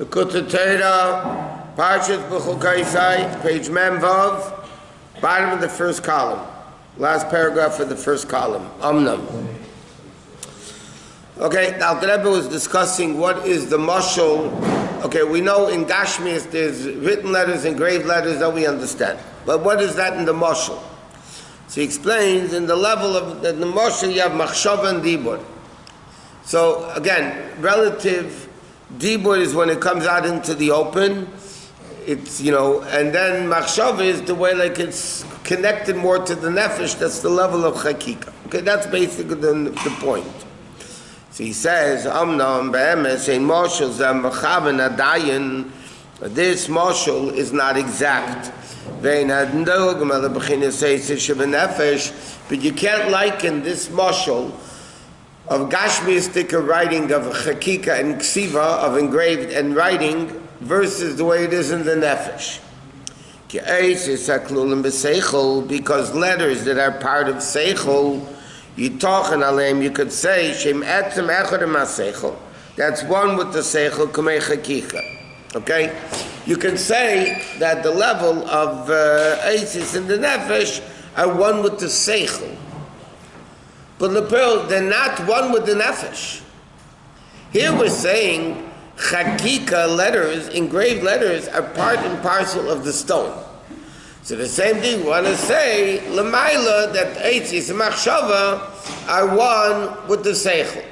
Likkutei, Parshas Bechukotai, page Memvav, bottom of the first column, last paragraph of the first column, Amnam. Okay, now the Rabbi was discussing what is the mashal. Okay, we know in Gashmias there's written letters, engraved letters that we understand. But what is that in the mashal? So he explains in the level of the mashal you have machshava and dibur. So again, relative dibur is when it comes out into the open. It's, and then machshava is the way like it's connected more to the nefesh. That's the level of chakika. Okay, that's basically the point. So he says, Amnam be'emes ein mashal zeh mechaven adayin. This mashal is not exact. But you can't liken this mashal of gashmiistic writing of chakika and ksiva, of engraved and writing, versus the way it is in the nefesh. Because letters that are part of seichel, you could say, that's one with the seichel, kamei chakika. Okay? You can say that the level of Isis and the Nefesh are one with the Seichel. But Lepel, they're not one with the Nefesh. Here we're saying Chakika letters, engraved letters, are part and parcel of the stone. So the same thing we want to say, Lamaila, that Isis and Machshava are one with the Seichel.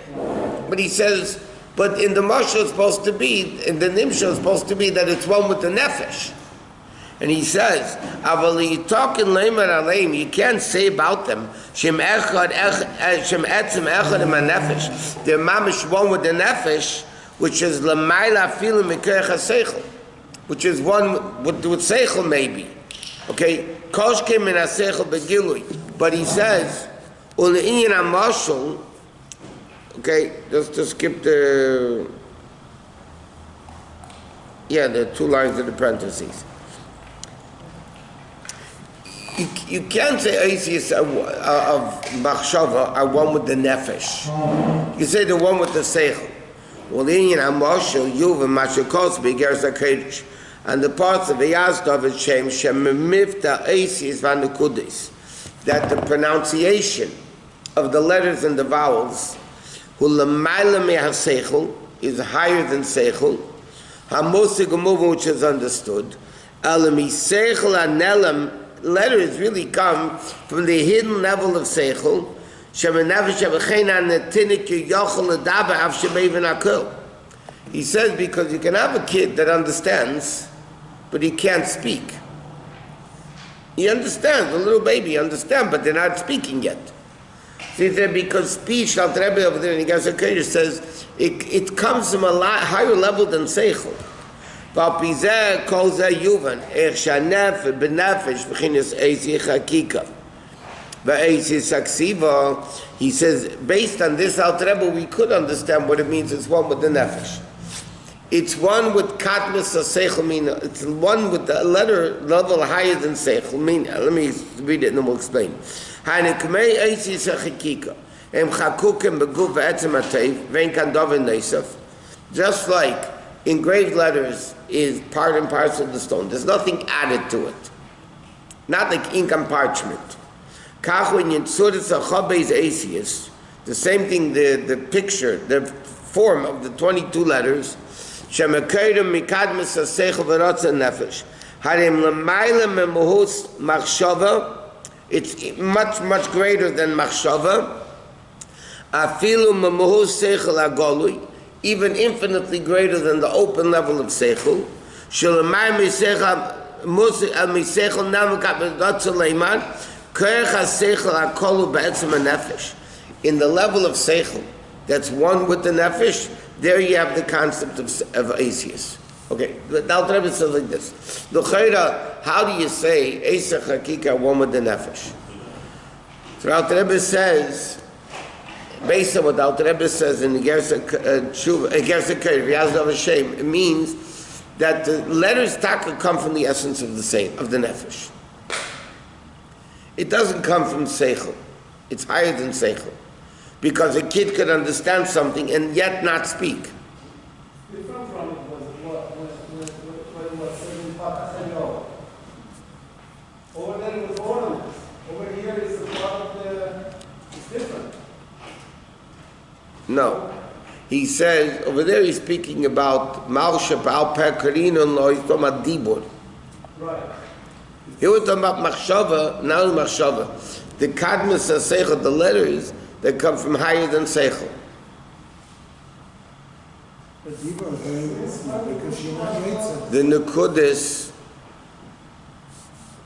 But he says, but in the mashal it's supposed to be, in the nimshal it's supposed to be that it's one with the nefesh. And he says, you can't say about them, they're mamish one with the nefesh, which is l'mayla afilu mikerech haseichel, which is one with seichel maybe. Okay, koshke min haseichel begilui. But he says, u'le'inyan hamashal. Okay, just to skip the two lines of the parentheses. You can't say Isis of Machshava are one with the Nefesh. You say the one with the Seichel. Well, in Amashal, Yuv, and Mashakos, Begeres HaKedesh, and the parts of Yazdov and Shem, Shemimifta Isis Van the Kudis, that the pronunciation of the letters and the vowels is higher than seichel. Which is understood. Letters really come from the hidden level of seichel. He says because you can have a kid that understands, but he can't speak. He understands, a little baby understands, but they're not speaking yet. He said because speech, Rabbi over there in Yosef says, it comes from a lot higher level than seichel. He says, based on this Rabbi, we could understand what it means. It's one with the nefesh. It's one with katmis of seichel. It's one with the letter level higher than seichel. Let me read it and then we'll explain. Just like engraved letters is part and parcel of the stone. There's nothing added to it. Not like ink and parchment. The same thing, the picture, the form of the 22 letters. It's much, much greater than machshava. Afilu memuhus seichel agolui, even infinitely greater than the open level of seichel. Shalamai miseichel musik al miseichel namakat medatzuleiman kerech haseichel akolu be'etzem nefesh. In the level of seichel, that's one with the nefesh. There you have the concept of Asius. Okay, now the Rebbe says like this. How do you say Eisa Chakika one with the Nefesh? So the Rebbe says, based on what the Rebbe says in Gersa Yazdov Hashem, it means that the letters taka come from the essence of the Nefesh. It doesn't come from Seichel. It's higher than Seichel. Because a kid could understand something and yet not speak. The front was what? No. He says, over there he's speaking about Malshap al Pekarino, no, he's talking about Dibur. Right. Here we're talking about Machshava, not only Machshava. The Kadmas Seichel, the letters that come from higher than Seichel. But Dibur is very risky because you're not Yitzhak. The Nukudis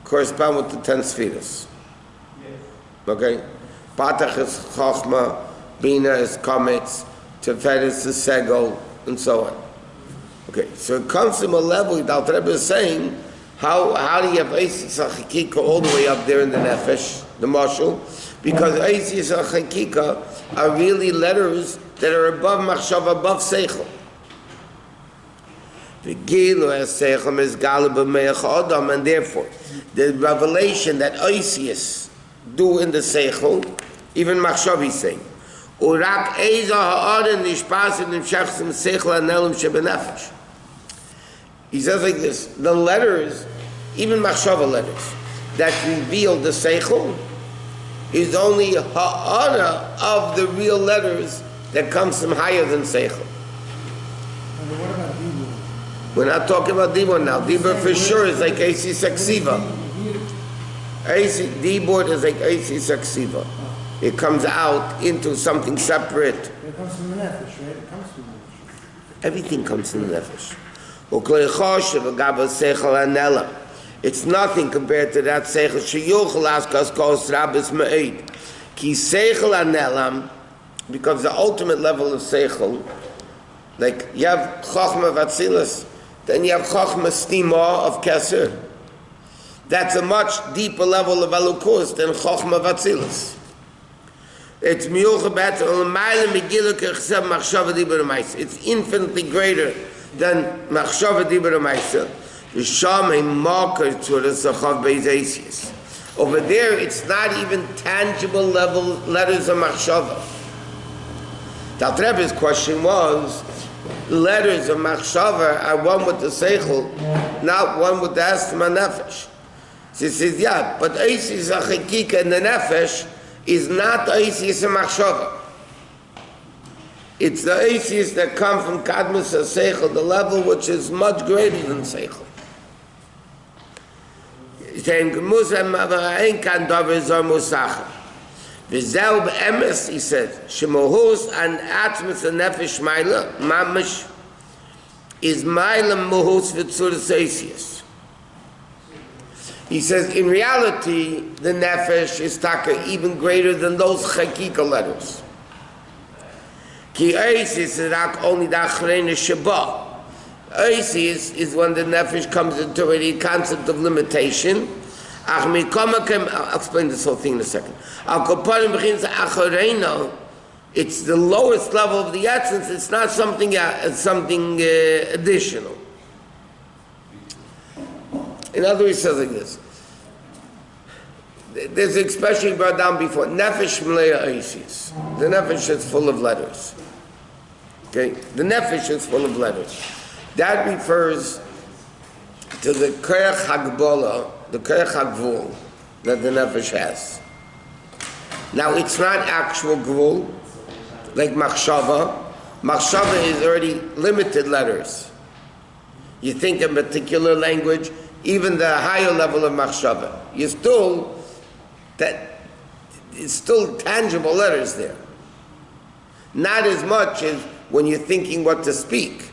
correspond with the 10 Sfiras. Yes. Okay? Patach is Chochma, Bina is Kametz, Teferis is Segel, and so on. Okay, so it comes from a level, the Alter Rebbe is saying, how do you have Eisis HaChakika all the way up there in the Nefesh, the Mashal? Because Eisis HaChakika are really letters that are above Machshav, above Seichel. The Gilu as Seichel is Galib Me'ach Adam, and therefore, the revelation that Eisis do in the Seichel, even Machshav is saying, Urak Eza Ha'aden Nishpasim Nimshachsim Seichel Anelim Shebenefesh. He says like this, the letters, even Machshava letters, that reveal the Seichel, is only ha'ana of the real letters that comes from higher than Seichel. And what about Dibur? We're not talking about Dibur now. Dibur for sure is like AC Saksiva. Dibur is like AC Saksiva. It comes out into something separate. It comes from the Nefesh, right? It comes from the Nefesh. Everything comes from the Nefesh. It's nothing compared to that Seichel Sheyuchel Askas Kos Rabbis Me'ed. Ki Seichel Anelam, because the ultimate level of Seichel, like you have Chochma Vatzilas, then you have Chochma Stima of Keser. That's a much deeper level of Elukus than Chochma Vatzilas. It's It's infinitely greater than Machshava Dibur Maisa. Yisham a marker to the Sachav Beis Asius. Over there, it's not even tangible level letters of Machshava. The Alter Rebbe's question was, letters of Machshava are one with the Seichel, not one with the Asma Nefesh. So he says, yeah, but Eisis HaChakika in the Nefesh is not Eisis HaMachshava. It's the Eisis that come from Kadmus HaSeichel, the level which is much greater than Seichel. He's saying, Ein kan davar zor musachar. V'zeu be'emes, he said, Shemohus an atzmus nefesh maila, mamish, is maila mohus v'tzuras Eisis. He says, in reality, the nefesh is taka even greater than those chakika letters. Ki Eisis is only the achrei sheba. Eisis is when the nefesh comes into a concept of limitation. I'll explain this whole thing in a second. It's the lowest level of the essence. It's not something additional. In other words, he says like this. There's an expression he brought down before. Nefesh mleya Eisis. The nefesh is full of letters. Okay? The nefesh is full of letters. That refers to the Koyach Hagbola, the Koyach Hagvul that the nefesh has. Now, it's not actual gvul, like Machshava. Machshava is already limited letters. You think in particular language, even the higher level of Machshava, it's still tangible letters there. Not as much as when you're thinking what to speak.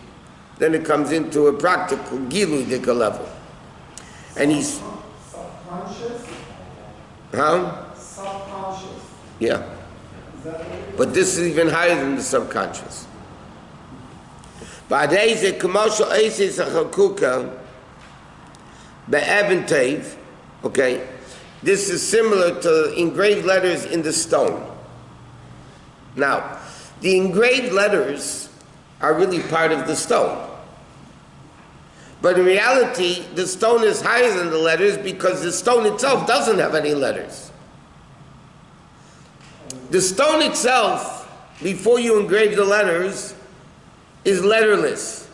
Then it comes into a practical Gilui level. And he's... Subconscious? Huh? Subconscious. Yeah. But this is even higher than the subconscious. Ba'adei commercial Eisis HaChakuka be'eben tev, okay? This is similar to engraved letters in the stone. Now, the engraved letters are really part of the stone. But in reality, the stone is higher than the letters because the stone itself doesn't have any letters. The stone itself, before you engrave the letters, is letterless.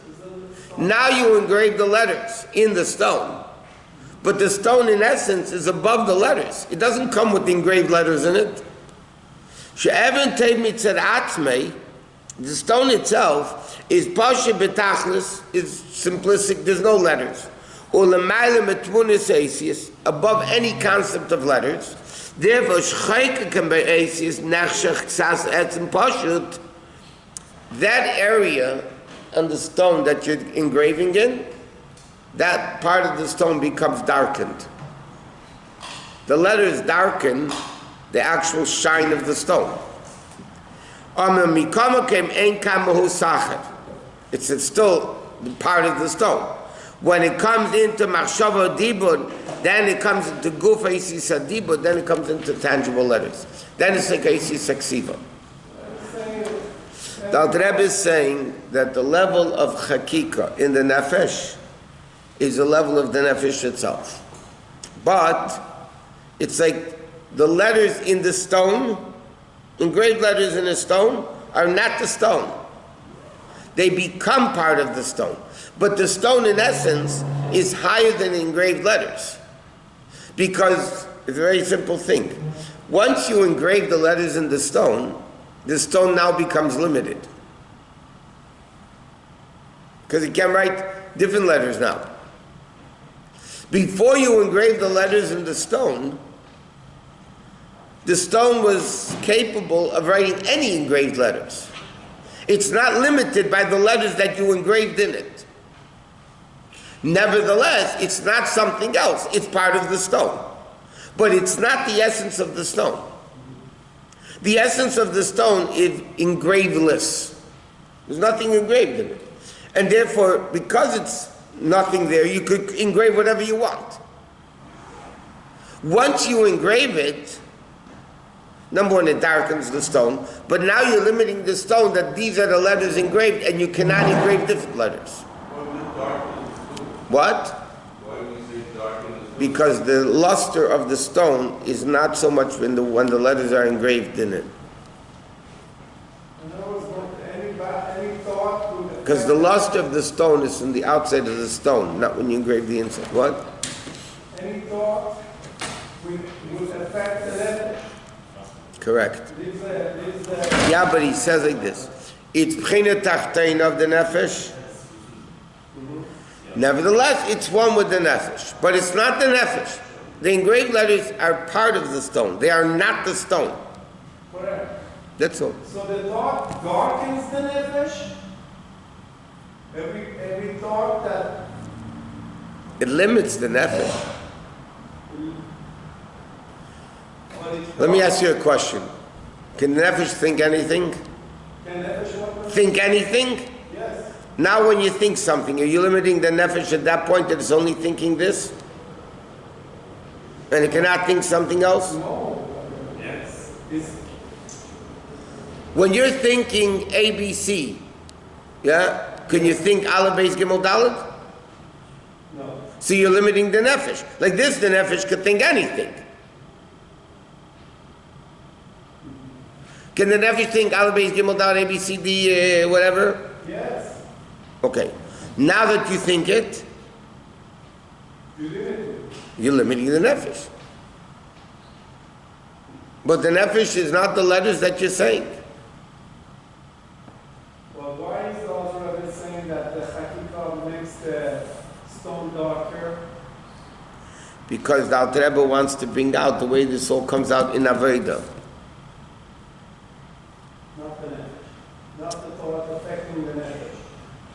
Now you engrave the letters in the stone. But the stone, in essence, is above the letters. It doesn't come with the engraved letters in it. She'even tev mitzad atzmei, The stone itself is pasha betachlis, is simplistic, there's no letters. Ulemayla metvunis eisius, above any concept of letters. Therefore, shchayka can be eisius, nachshach ksas etzim pashut. That area on the stone that you're engraving in, that part of the stone becomes darkened. The letters darken the actual shine of the stone. It's still part of the stone. When it comes into machshava dibur, then it comes into guf eisis dibur, then it comes into tangible letters. Then it's like eisis aksiva. The Rebbe is saying that the level of chakika in the nefesh is the level of the nefesh itself. But it's like the letters in the stone, engraved letters in a stone, are not the stone. They become part of the stone. But the stone, in essence, is higher than engraved letters. Because it's a very simple thing. Once you engrave the letters in the stone now becomes limited. Because you can write different letters now. Before you engrave the letters in the stone was capable of writing any engraved letters. It's not limited by the letters that you engraved in it. Nevertheless, it's not something else. It's part of the stone. But it's not the essence of the stone. The essence of the stone is engraveless. There's nothing engraved in it. And therefore, because it's nothing there, you could engrave whatever you want. Once you engrave it, number one, it darkens the stone, but now you're limiting the stone that these are the letters engraved and you cannot engrave different letters. What? Why do you say darkness? Because the luster of the stone is not so much when the letters are engraved in it. In other words, any thought would affect... Because the luster of the stone is from the outside of the stone, not when you engrave the inside. What? Any thought would affect the letter. Correct. Yeah, but he says like this. It's b'china tachtein of the nefesh. Nevertheless, it's one with the nefesh. But it's not the nefesh. The engraved letters are part of the stone. They are not the stone. Correct. That's all. So the thought darkens the nefesh? Every thought that... It limits the nefesh. Let me ask you a question. Can the nefesh think anything? Can nefesh what? Think anything? Yes. Now when you think something, are you limiting the nefesh at that point that it's only thinking this? And it cannot think something else? No. Yes. When you're thinking ABC, yeah? Can you think Aleph, Beis, Gimel, Dalet? No. So you're limiting the nefesh. Like this, the nefesh could think anything. Can the nefesh think Aleph, Beis, Gimel, Dalet, A, B, C, D, whatever? Yes. Okay. Now that you think it, you're limiting the nefesh. But the nefesh is not the letters that you're saying. Well, why is the Rabbi saying that the Chakikah makes the stone darker? Because the Alter Rebbe wants to bring out the way this all comes out in Avodah. Not the nefesh. Not the thought affecting the nefesh.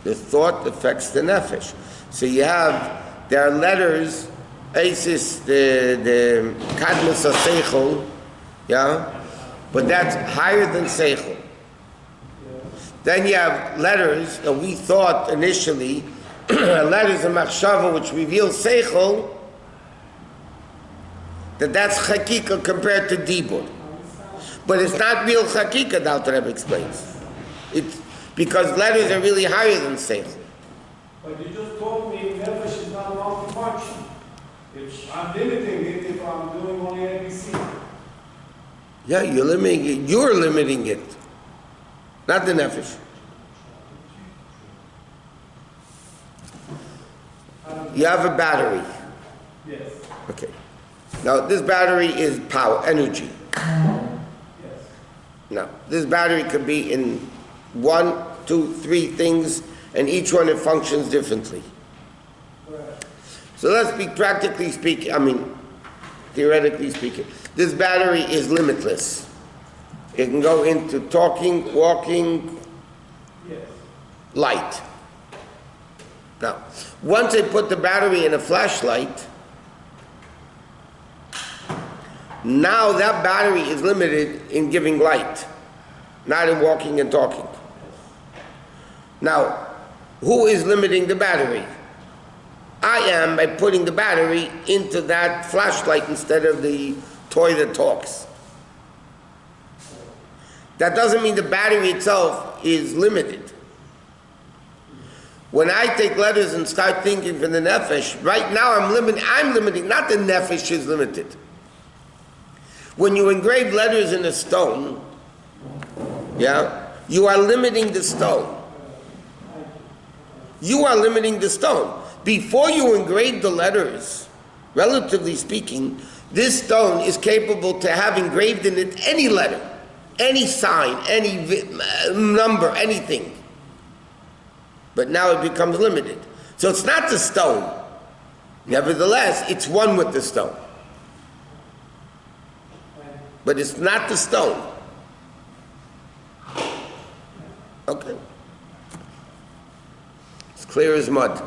The thought affects the nefesh. So there are letters, Isis, the Kadmus of Seichel, yeah? But that's higher than Seichel. Then you have letters that we thought initially, letters of Machshava which reveal Seichel, that's Chakika compared to Dibur. But it's not real Chakika, the Alter Rebbe explains. It's because letters are really higher than Seichel. But you just told me nefesh is not multifunction. I'm limiting it if I'm doing only ABC. Yeah, you're limiting it. You're limiting it. Not the nefesh. You have a battery. Yes. Okay. Now, this battery is power, energy. Yes. Now, this battery could be in 1, 2, 3 things, and each one it functions differently. So let's be practically speaking, theoretically speaking. This battery is limitless. It can go into talking, walking, light. Now, once I put the battery in a flashlight, now that battery is limited in giving light, not in walking and talking. Now, who is limiting the battery? I am, by putting the battery into that flashlight instead of the toy that talks. That doesn't mean the battery itself is limited. When I take letters and start thinking from the nefesh, right now I'm limiting, not the nefesh is limited. When you engrave letters in a stone, you are limiting the stone. You are limiting the stone. Before you engrave the letters, relatively speaking, this stone is capable to have engraved in it any letter, any sign, any number, anything. But now it becomes limited. So it's not the stone. Nevertheless, it's one with the stone. But it's not the stone. Okay. It's clear as mud.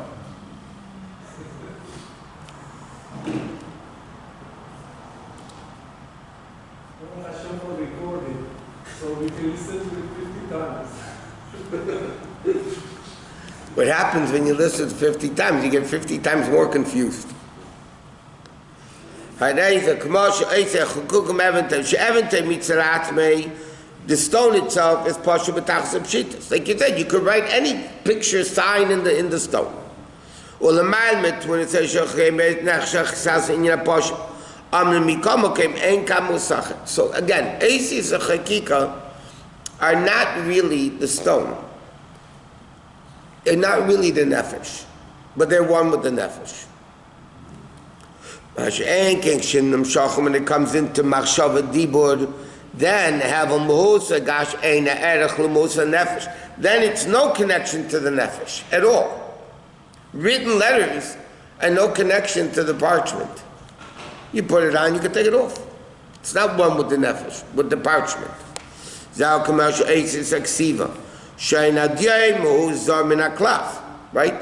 So we can listen to it 50 times. What happens when you listen 50 times? You get 50 times more confused. The stone itself is pasha b'tachas pshitas. Like you said, you could write any picture sign in the stone. When it says so again, Asis and Chakika are not really the stone. They're not really the nefesh, but they're one with the nefesh. When it comes into machshava dibur, then have a muhusa gash eina erech l'muhusa nefesh. Then it's no connection to the nefesh at all. Written letters and no connection to the parchment. You put it on, you can take it off. It's not one with the nefesh, with the parchment. Right?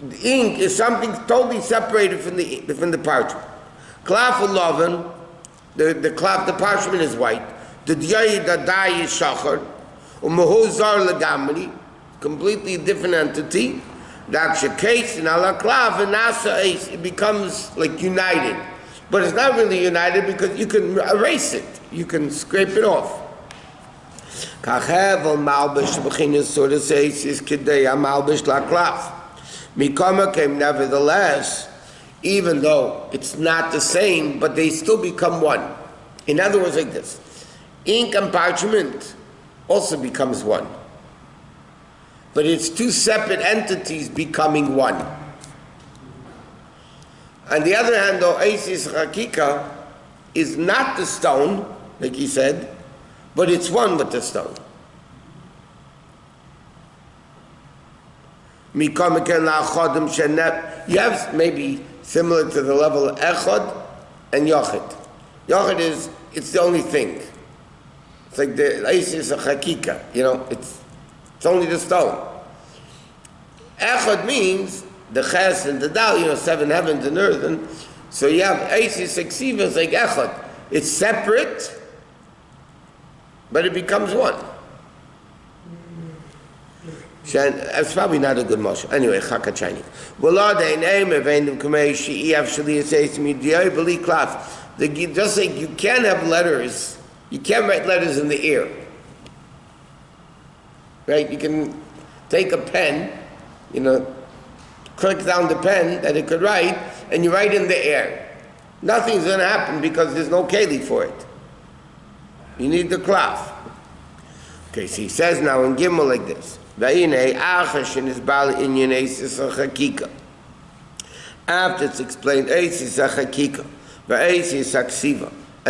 The ink is something totally separated from the parchment. Klaf uloven, the parchment is white. The dye is shachar. Umehuzar legamri, completely different entity. Case in ala klaf and nasa it becomes like united. But it's not really united because you can erase it. You can scrape it off. Nevertheless, even though it's not the same, but they still become one. In other words, like this. Ink and parchment also becomes one. But it's two separate entities becoming one. On the other hand, though, Asis Hakika is not the stone, like he said, but it's one with the stone. You have maybe similar to the level of Echad and Yochid. Yochid it's the only thing. It's like the Asis Hakika, it's only the stone. Echad means the Ches and the Dal, 7 heavens and earth. And so you have Asis Aksivas like Echad. It's separate, but it becomes one. It's probably not a good motion. Anyway, Chakachani. Just like you can't have letters, you can't write letters in the air. Right? You can take a pen, click down the pen that it could write, and you write in the air. Nothing's going to happen because there's no keli for it. You need the cloth. Okay, so he says now in Gimel like this. After it's explained, and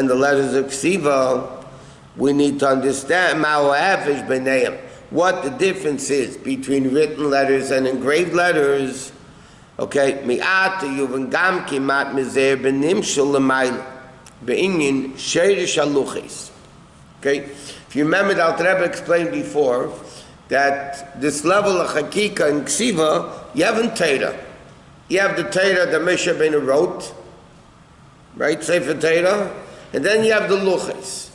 the letters of Ksiva, we need to understand what the difference is between written letters and engraved letters. Okay, mi'ata yuvan gam kimat mizer benimshul l'mayla be'inyin sheirish haluchis. Okay, if you remember, the Alter Rebbe explained before that this level of Hakika and Ksiva, you have in Torah. You have the Torah that Moshe Rabbeinu wrote, right, Sefer Torah, and then you have the Luchis.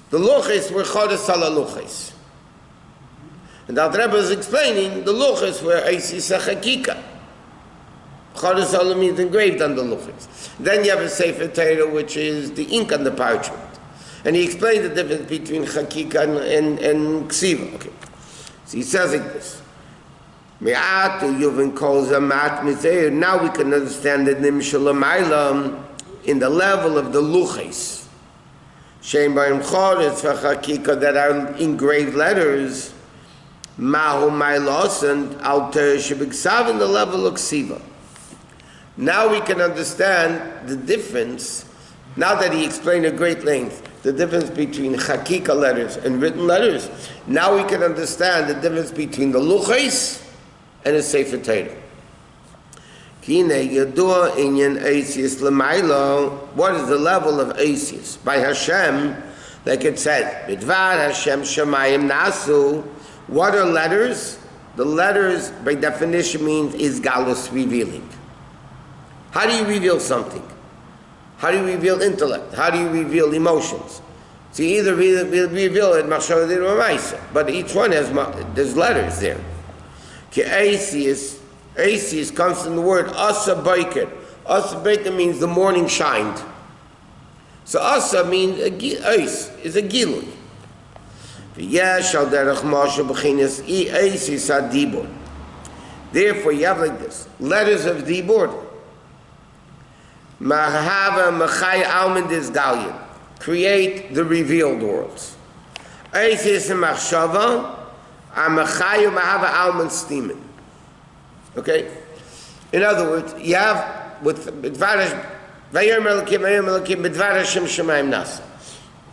The Luchis were Chodesh Ala Luchis. And the Alter Rebbe is explaining the Luchis were Eisis HaChakika. Chodesh Ala means engraved on the Luchis. Then you have a Sefer Torah, which is the ink on the parchment. And he explained the difference between Chakika and Ksiva. Okay. So he says like this. Now we can understand the Nimshul Mailam in the level of the Luchis. Shem Barim Chodesh for Chakika that are engraved letters. Mahu Mailos and Alter Shebiksav in the level of Ksiva. Now we can understand the difference, now that he explained at great length, the difference between Chakika letters and written letters. Now we can understand the difference between the Luchis and the Sefer Torah. What is the level of Asius? By Hashem, like it said, Bidvar Hashem Shemayim Nasu. What are letters? The letters, by definition, means is galus, revealing. How do you reveal something? How do you reveal intellect? How do you reveal emotions? So you either reveal it, machshavah or ma'aseh, but each one there's letters there. Asius comes from the word asa baiker. Asa baiker means the morning shined. So asa means is a gilui. Therefore you have like this, letters of dibur. Mahava Machai Almond is Galion. Create the revealed worlds. Eisis and Machshava Amachayu Mahava Almond Steeman. Okay? In other words, you have with Bidvarash Vayir Melakim Bidvarash Shem Shemaim Nasa.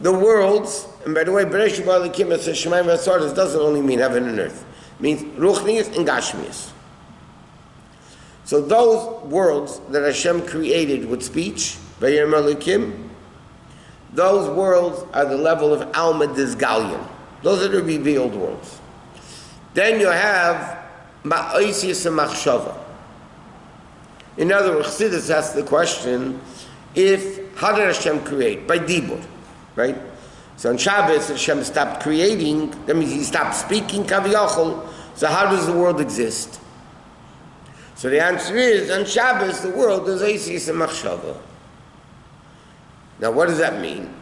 The worlds, and by the way, Bereshit Balakim says Shemaim Vasardas doesn't only mean heaven and earth. It means Ruchnius and Gashmius. So those worlds that Hashem created with speech, Vayir Melikim, those worlds are the level of Alma Dizgalion. Those are the revealed worlds. Then you have Ma'oisius and Machshava. In other words, Chassidus asks the question, how did Hashem create? By Dibur, right? So on Shabbos, Hashem stopped creating, that means he stopped speaking, Kaviyachol. So how does the world exist? So the answer is, on Shabbos, the world is Eisis and Machshava. Now what does that mean?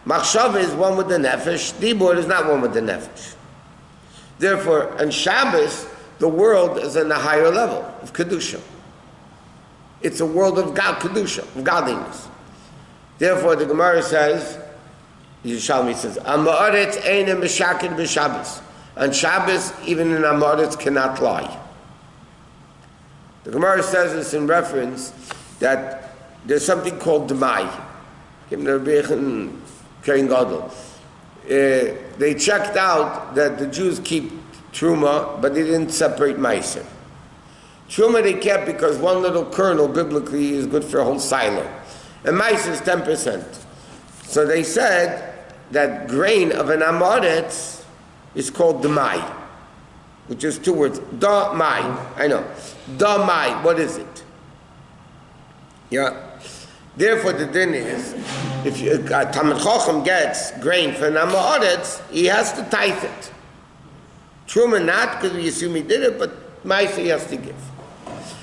Machshava is one with the Nefesh, Dibur is not one with the Nefesh. Therefore, on Shabbos, the world is in a higher level of Kedusha. It's a world of God, Kedusha, of godliness. Therefore, the Gemara says, Yerushalmi says, Amoritz eine meshakid b'Shabbos. On Shabbos, even an Amoritz cannot lie. The Gemara says this in reference that there's something called Demai. They checked out that the Jews keep Truma, but they didn't separate Meiser. Truma they kept because one little kernel biblically is good for a whole silo. And Meiser is 10%. So they said that grain of an Amoretz is called Demai, which is two words. Da-mai. I know. Da-mai. What is it? Yeah. Therefore, the din is, if Talmid Chacham gets grain for an Amoretz, he has to tithe it. Truma not, because we assume he did it, but Ma'aseh he has to give.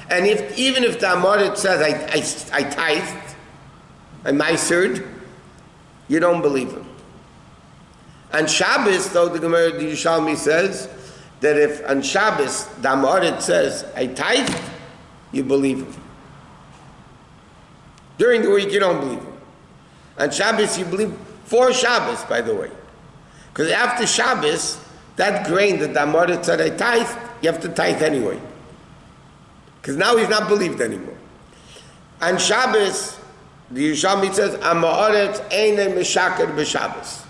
And even if the Amoretz says, I tithed, I Ma'asered, you don't believe him. On Shabbos, though, the Gemara, the Yerushalmi says, that if on Shabbos, the Amoretz says, I tithed, you believe him. During the week, you don't believe him. On Shabbos, you believe, for Shabbos, by the way. Because after Shabbos, that grain that the Amoretz said, I tithed, you have to tithe anyway. Because now he's not believed anymore. On Shabbos, the Yerushalmi says, Amoretz eine meshaked b'Shabbos.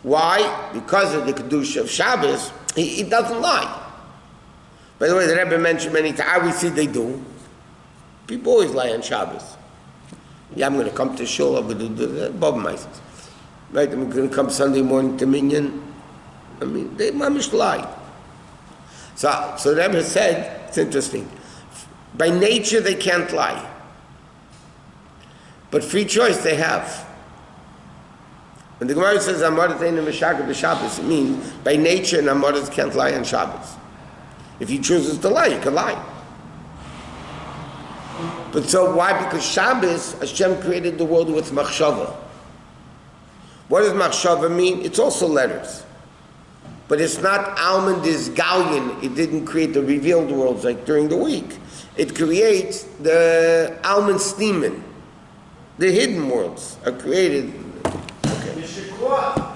Why? Because of the Kedusha of Shabbos, he doesn't lie. By the way, the Rebbe mentioned many times, we see they do. People always lie on Shabbos. Yeah, I'm going to come to Shul, I'm going to do that. Bob Meisers. Right, I'm going to come Sunday morning to Minyan. I mean, they mamish lie. So the Rebbe said, it's interesting, by nature they can't lie. But free choice they have. When the Gemara says, Amorateinu Meshaka b'Shabbos, it means, by nature, an Amorat can't lie on Shabbos. If he chooses to lie, he can lie. But so why? Because Shabbos, Hashem created the world with machshava. What does machshava mean? It's also letters. But it's not almond is gallion. It didn't create the revealed worlds like during the week. It creates the almond steamin. The hidden worlds are created. Okay.